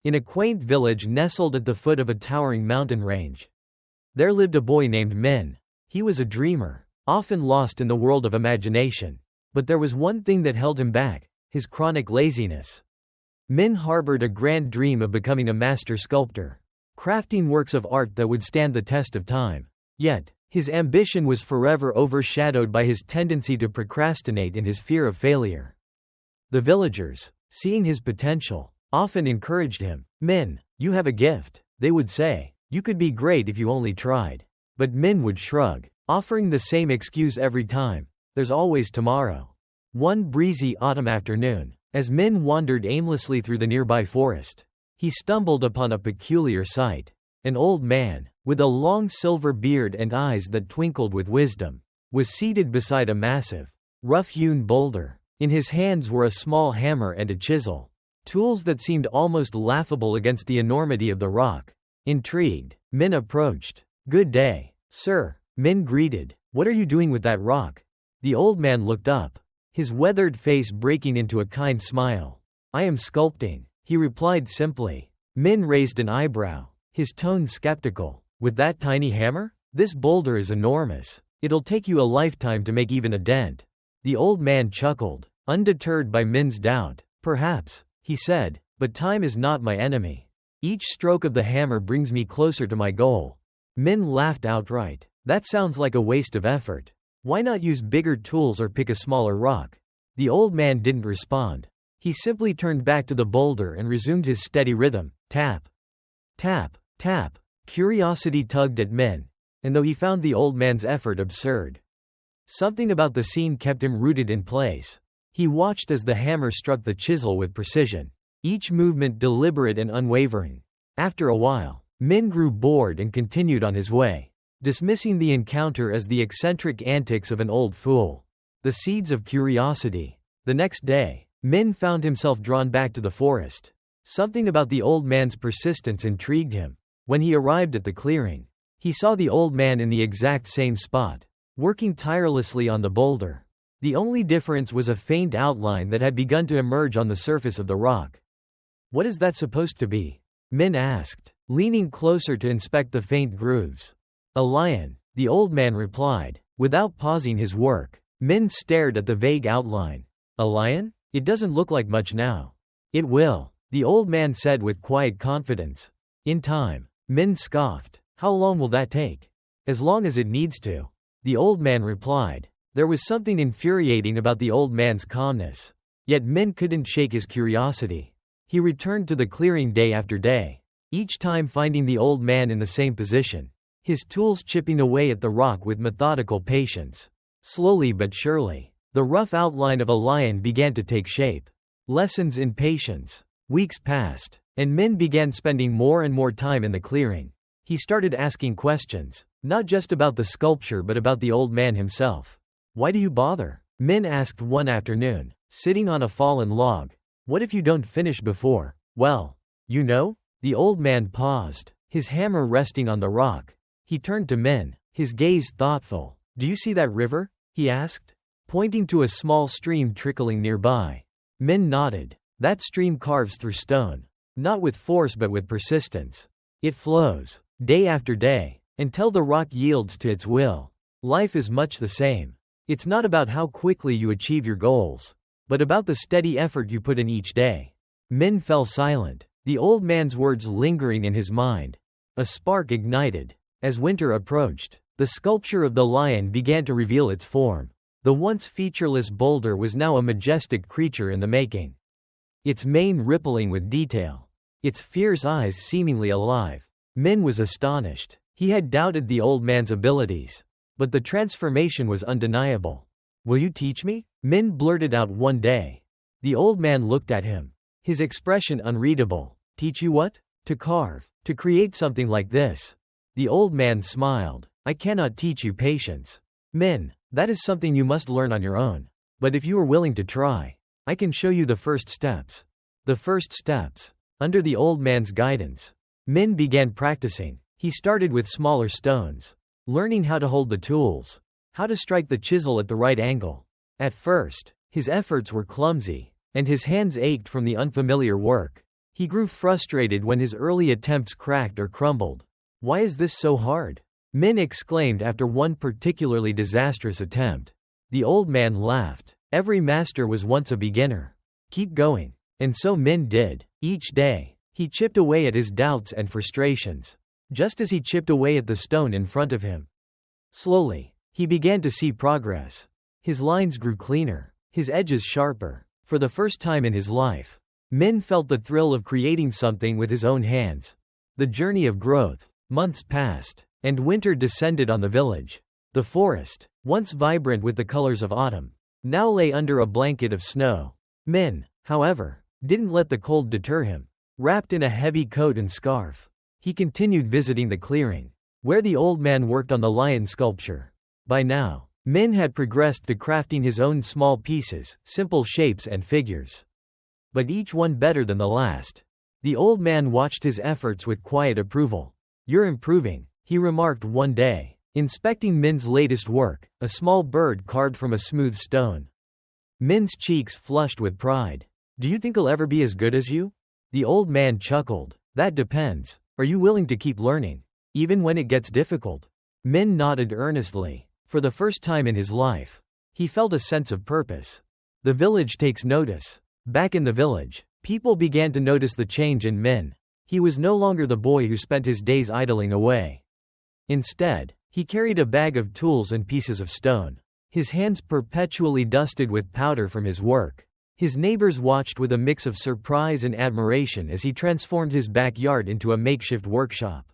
in a quaint village nestled at the foot of a towering mountain range. There lived a boy named Min. He was a dreamer, often lost in the world of imagination. But there was one thing that held him back: his chronic laziness. Min harbored a grand dream of becoming a master sculptor, crafting works of art that would stand the test of time. Yet, his ambition was forever overshadowed by his tendency to procrastinate and his fear of failure. The villagers, seeing his potential, often encouraged him. "Min, you have a gift," they would say. "You could be great if you only tried." But Min would shrug, offering the same excuse every time: "There's always tomorrow." One breezy autumn afternoon, as Min wandered aimlessly through the nearby forest, he stumbled upon a peculiar sight. An old man, with a long silver beard and eyes that twinkled with wisdom, was seated beside a massive, rough-hewn boulder. In his hands were a small hammer and a chisel, tools that seemed almost laughable against the enormity of the rock. Intrigued, Min approached. "Good day, sir," Min greeted. "What are you doing with that rock?" The old man looked up, his weathered face breaking into a kind smile. "I am sculpting," he replied simply. Min raised an eyebrow, his tone skeptical. "With that tiny hammer? This boulder is enormous. It'll take you a lifetime to make even a dent." The old man chuckled, undeterred by Min's doubt. "Perhaps," he said, "but time is not my enemy. Each stroke of the hammer brings me closer to my goal." Min laughed outright. "That sounds like a waste of effort. Why not use bigger tools or pick a smaller rock?" The old man didn't respond. He simply turned back to the boulder and resumed his steady rhythm: tap, tap, tap. Curiosity tugged at Min, and though he found the old man's effort absurd, something about the scene kept him rooted in place. He watched as the hammer struck the chisel with precision, each movement deliberate and unwavering. After a while, Min grew bored and continued on his way, dismissing the encounter as the eccentric antics of an old fool. The seeds of curiosity. The next day, Min found himself drawn back to the forest. Something about the old man's persistence intrigued him. When he arrived at the clearing, he saw the old man in the exact same spot, working tirelessly on the boulder. The only difference was a faint outline that had begun to emerge on the surface of the rock. "What is that supposed to be?" Min asked, leaning closer to inspect the faint grooves. "A lion," the old man replied. Without pausing his work, Min stared at the vague outline. "A lion? It doesn't look like much now." "It will," the old man said with quiet confidence. "In time." Min scoffed. "How long will that take?" "As long as it needs to," the old man replied. There was something infuriating about the old man's calmness. Yet Min couldn't shake his curiosity. He returned to the clearing day after day, each time finding the old man in the same position, his tools chipping away at the rock with methodical patience. Slowly but surely, the rough outline of a lion began to take shape. Lessons in patience. Weeks passed, and Min began spending more and more time in the clearing. He started asking questions, not just about the sculpture but about the old man himself. "Why do you bother?" Min asked one afternoon, sitting on a fallen log. "What if you don't finish before, well, you know?" The old man paused, his hammer resting on the rock. He turned to Min, his gaze thoughtful. "Do you see that river?" he asked, pointing to a small stream trickling nearby. Min nodded. "That stream carves through stone, not with force but with persistence. It flows, day after day, until the rock yields to its will. Life is much the same. It's not about how quickly you achieve your goals, but about the steady effort you put in each day." Min fell silent, the old man's words lingering in his mind. A spark ignited. As winter approached, the sculpture of the lion began to reveal its form. The once featureless boulder was now a majestic creature in the making, its mane rippling with detail, its fierce eyes seemingly alive. Min was astonished. He had doubted the old man's abilities, but the transformation was undeniable. "Will you teach me?" Min blurted out one day. The old man looked at him, his expression unreadable. "Teach you what?" "To carve, to create something like this." The old man smiled. "I cannot teach you patience, Min. That is something you must learn on your own. But if you are willing to try, I can show you the first steps." The first steps. Under the old man's guidance, Min began practicing. He started with smaller stones, learning how to hold the tools, how to strike the chisel at the right angle. At first, his efforts were clumsy, and his hands ached from the unfamiliar work. He grew frustrated when his early attempts cracked or crumbled. "Why is this so hard?" Min exclaimed after one particularly disastrous attempt. The old man laughed. "Every master was once a beginner. Keep going." And so Min did. Each day, he chipped away at his doubts and frustrations, just as he chipped away at the stone in front of him. Slowly, he began to see progress. His lines grew cleaner, his edges sharper. For the first time in his life, Min felt the thrill of creating something with his own hands. The journey of growth. Months passed, and winter descended on the village. The forest, once vibrant with the colors of autumn, now lay under a blanket of snow. Min, however, didn't let the cold deter him. Wrapped in a heavy coat and scarf, he continued visiting the clearing, where the old man worked on the lion sculpture. By now, Min had progressed to crafting his own small pieces, simple shapes and figures, but each one better than the last. The old man watched his efforts with quiet approval. "You're improving," he remarked one day, inspecting Min's latest work, a small bird carved from a smooth stone. Min's cheeks flushed with pride. "Do you think I'll ever be as good as you?" The old man chuckled. "That depends. Are you willing to keep learning, even when it gets difficult?" Min nodded earnestly. For the first time in his life, he felt a sense of purpose. The village takes notice. Back in the village, people began to notice the change in Min. He was no longer the boy who spent his days idling away. Instead, he carried a bag of tools and pieces of stone, his hands perpetually dusted with powder from his work. His neighbors watched with a mix of surprise and admiration as he transformed his backyard into a makeshift workshop.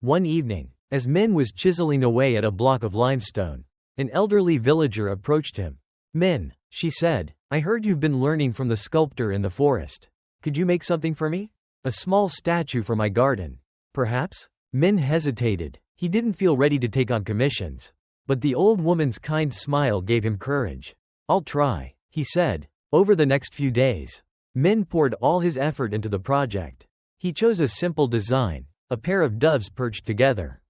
One evening, as Min was chiseling away at a block of limestone, an elderly villager approached him. "Min," she said, "I heard you've been learning from the sculptor in the forest. Could you make something for me? A small statue for my garden, perhaps?" Min hesitated. He didn't feel ready to take on commissions. But the old woman's kind smile gave him courage. "I'll try," he said. Over the next few days, Min poured all his effort into the project. He chose a simple design, a pair of doves perched together.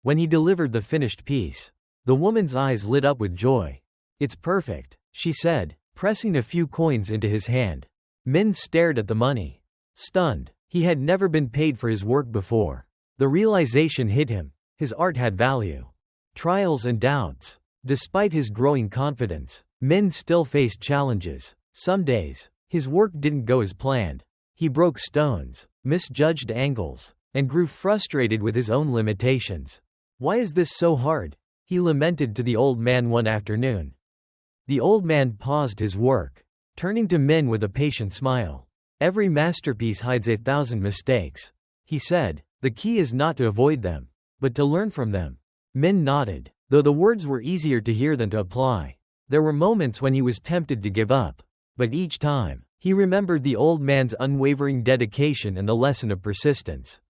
When he delivered the finished piece, the woman's eyes lit up with joy. "It's perfect," she said, pressing a few coins into his hand. Min stared at the money. Stunned, he had never been paid for his work before. The realization hit him. His art had value. Trials and doubts. Despite his growing confidence, Min still faced challenges. Some days, his work didn't go as planned. He broke stones, misjudged angles, and grew frustrated with his own limitations. "Why is this so hard?" he lamented to the old man one afternoon. The old man paused his work, turning to Min with a patient smile. "Every masterpiece hides 1,000 mistakes," he said. "The key is not to avoid them, but to learn from them." Min nodded, though the words were easier to hear than to apply. There were moments when he was tempted to give up, but each time, he remembered the old man's unwavering dedication and the lesson of persistence.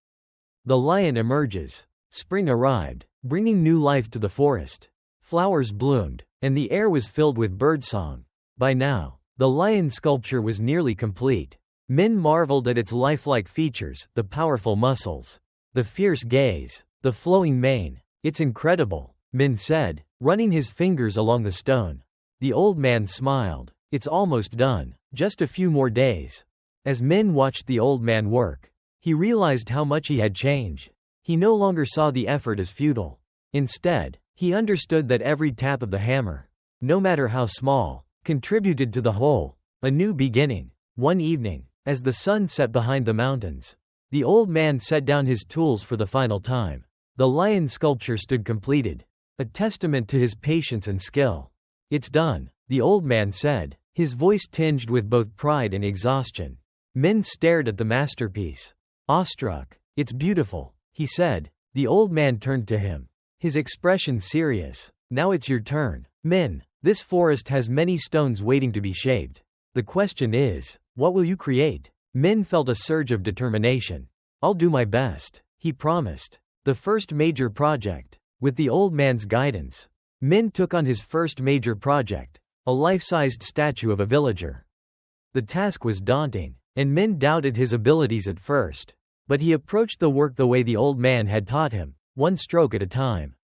The lion emerges. Spring arrived, bringing new life to the forest. Flowers bloomed, and the air was filled with birdsong. By now, the lion sculpture was nearly complete. Min marveled at its lifelike features, the powerful muscles, the fierce gaze, the flowing mane. "It's incredible," Min said, running his fingers along the stone. The old man smiled. "It's almost done. Just a few more days." As Min watched the old man work, he realized how much he had changed. He no longer saw the effort as futile. Instead, he understood that every tap of the hammer, no matter how small, contributed to the whole. A new beginning. One evening, as the sun set behind the mountains, the old man set down his tools for the final time. The lion sculpture stood completed, a testament to his patience and skill. "It's done," the old man said, his voice tinged with both pride and exhaustion. Min stared at the masterpiece, awestruck. "It's beautiful," he said. The old man turned to him, his expression serious. "Now it's your turn, Min. This forest has many stones waiting to be shaped. The question is, what will you create?" Min felt a surge of determination. "I'll do my best," he promised. The first major project. With the old man's guidance, Min took on his first major project, a life-sized statue of a villager. The task was daunting, and Min doubted his abilities at first. But he approached the work the way the old man had taught him, one stroke at a time.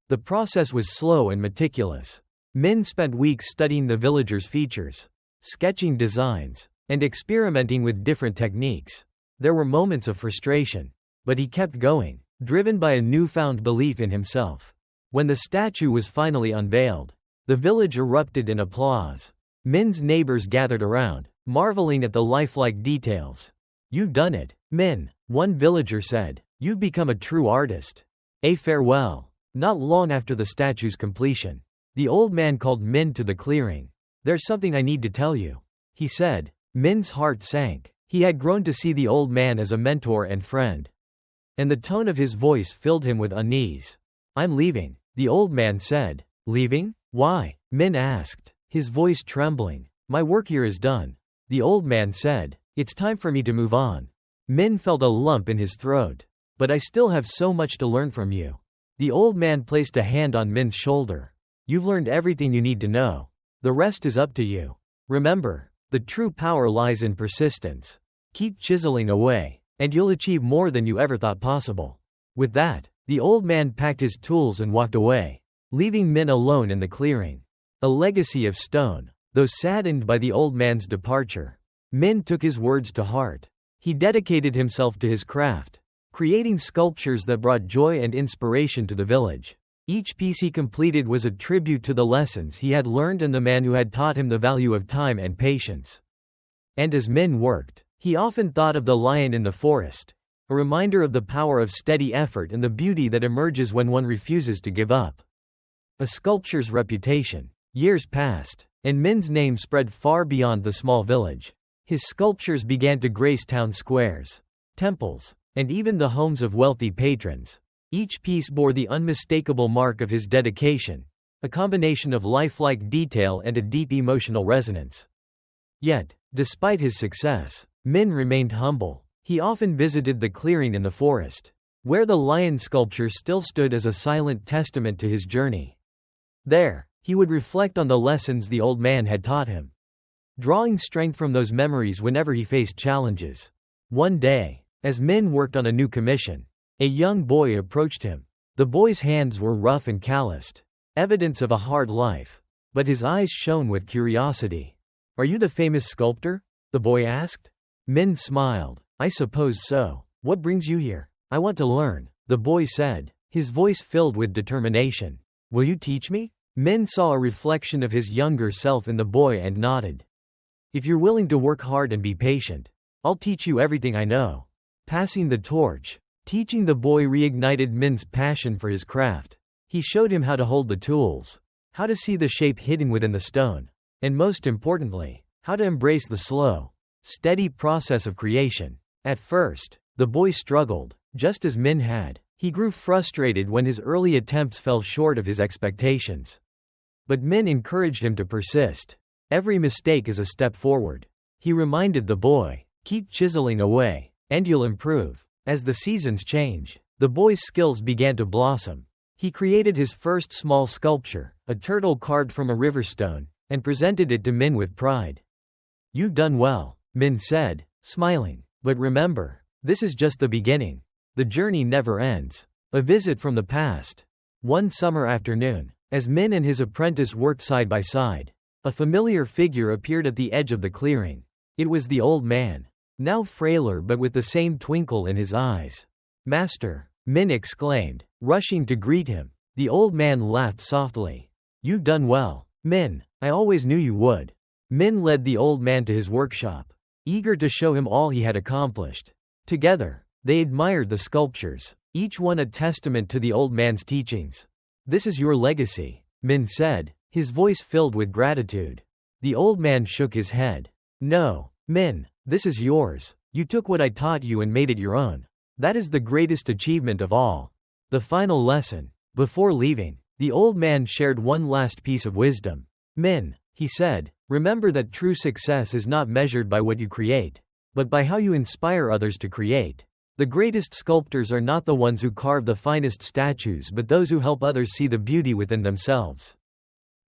The process was slow and meticulous. Min spent weeks studying the villager's features, sketching designs, and experimenting with different techniques. There were moments of frustration, but he kept going, driven by a newfound belief in himself. When the statue was finally unveiled, the village erupted in applause. Min's neighbors gathered around, marveling at the lifelike details. "You've done it, Min," one villager said. "You've become a true artist." A farewell. Not long after the statue's completion, the old man called Min to the clearing. "There's something I need to tell you," he said. Min's heart sank. He had grown to see the old man as a mentor and friend, and the tone of his voice filled him with unease. "I'm leaving," the old man said. "Leaving? Why?" Min asked, his voice trembling. "My work here is done," the old man said. "It's time for me to move on." Min felt a lump in his throat. "But I still have so much to learn from you." The old man placed a hand on Min's shoulder. "You've learned everything you need to know. The rest is up to you. Remember, the true power lies in persistence. Keep chiseling away, and you'll achieve more than you ever thought possible." With that, the old man packed his tools and walked away, leaving Min alone in the clearing. A legacy of stone. Though saddened by the old man's departure, Min took his words to heart. He dedicated himself to his craft, creating sculptures that brought joy and inspiration to the village. Each piece he completed was a tribute to the lessons he had learned and the man who had taught him the value of time and patience. And as Min worked, he often thought of the lion in the forest, a reminder of the power of steady effort and the beauty that emerges when one refuses to give up. A sculpture's reputation. Years passed, and Min's name spread far beyond the small village. His sculptures began to grace town squares, temples, and even the homes of wealthy patrons. Each piece bore the unmistakable mark of his dedication, a combination of lifelike detail and a deep emotional resonance. Yet, despite his success, Min remained humble. He often visited the clearing in the forest, where the lion sculpture still stood as a silent testament to his journey. There, he would reflect on the lessons the old man had taught him, drawing strength from those memories whenever he faced challenges. One day, as Min worked on a new commission, a young boy approached him. The boy's hands were rough and calloused, evidence of a hard life, but his eyes shone with curiosity. "Are you the famous sculptor?" the boy asked. Min smiled. "I suppose so. What brings you here?" "I want to learn," the boy said, his voice filled with determination. "Will you teach me?" Min saw a reflection of his younger self in the boy and nodded. "If you're willing to work hard and be patient, I'll teach you everything I know." Passing the torch. Teaching the boy reignited Min's passion for his craft. He showed him how to hold the tools, how to see the shape hidden within the stone, and most importantly, how to embrace the slow, steady process of creation. At first, the boy struggled, just as Min had. He grew frustrated when his early attempts fell short of his expectations. But Min encouraged him to persist. "Every mistake is a step forward," he reminded the boy. "Keep chiseling away, and you'll improve." As the seasons changed, the boy's skills began to blossom. He created his first small sculpture, a turtle carved from a river stone, and presented it to Min with pride. "You've done well," Min said, smiling. "But remember, this is just the beginning. The journey never ends." A visit from the past. One summer afternoon, as Min and his apprentice worked side by side, a familiar figure appeared at the edge of the clearing. It was the old man, now frailer but with the same twinkle in his eyes. "Master," Min exclaimed, rushing to greet him. The old man laughed softly. "You've done well, Min. I always knew you would." Min led the old man to his workshop, eager to show him all he had accomplished. Together, they admired the sculptures, each one a testament to the old man's teachings. "This is your legacy," Min said, his voice filled with gratitude. The old man shook his head. "No, Min, this is yours. You took what I taught you and made it your own. That is the greatest achievement of all." The final lesson. Before leaving, the old man shared one last piece of wisdom. "Min," he said, "remember that true success is not measured by what you create, but by how you inspire others to create. The greatest sculptors are not the ones who carve the finest statues but those who help others see the beauty within themselves."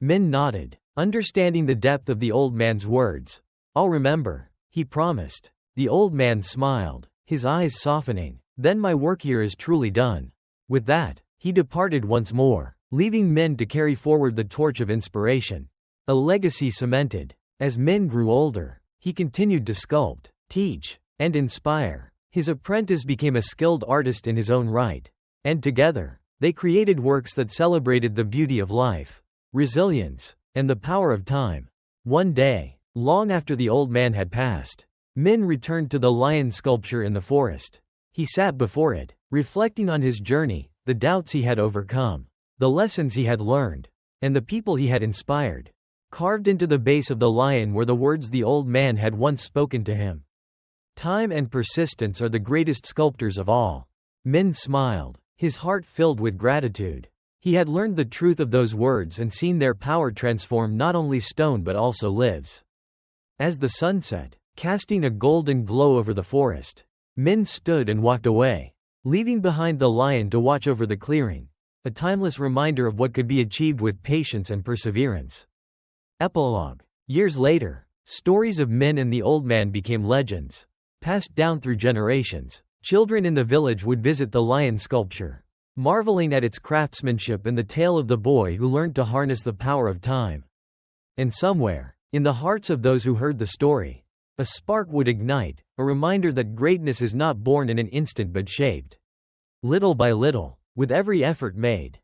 Min nodded, understanding the depth of the old man's words. "I'll remember," he promised. The old man smiled, his eyes softening. "Then my work here is truly done." With that, he departed once more, leaving Min to carry forward the torch of inspiration. A legacy cemented. As Min grew older, He continued to sculpt, teach, and inspire. His apprentice became a skilled artist in his own right. And together, they created works that celebrated the beauty of life, resilience, and the power of time. One day, long after the old man had passed, Min returned to the lion sculpture in the forest. He sat before it, reflecting on his journey, the doubts he had overcome, the lessons he had learned, and the people he had inspired. Carved into the base of the lion were the words the old man had once spoken to him. Time and persistence are the greatest sculptors of all. Min smiled, his heart filled with gratitude. He had learned the truth of those words and seen their power transform not only stone but also lives. As the sun set, casting a golden glow over the forest, Min stood and walked away, leaving behind the lion to watch over the clearing, a timeless reminder of what could be achieved with patience and perseverance. Epilogue. Years later, stories of Min and the old man became legends, passed down through generations. Children in the village would visit the lion sculpture, marveling at its craftsmanship and the tale of the boy who learned to harness the power of time. And somewhere, in the hearts of those who heard the story, a spark would ignite, a reminder that greatness is not born in an instant but shaped, little by little, with every effort made.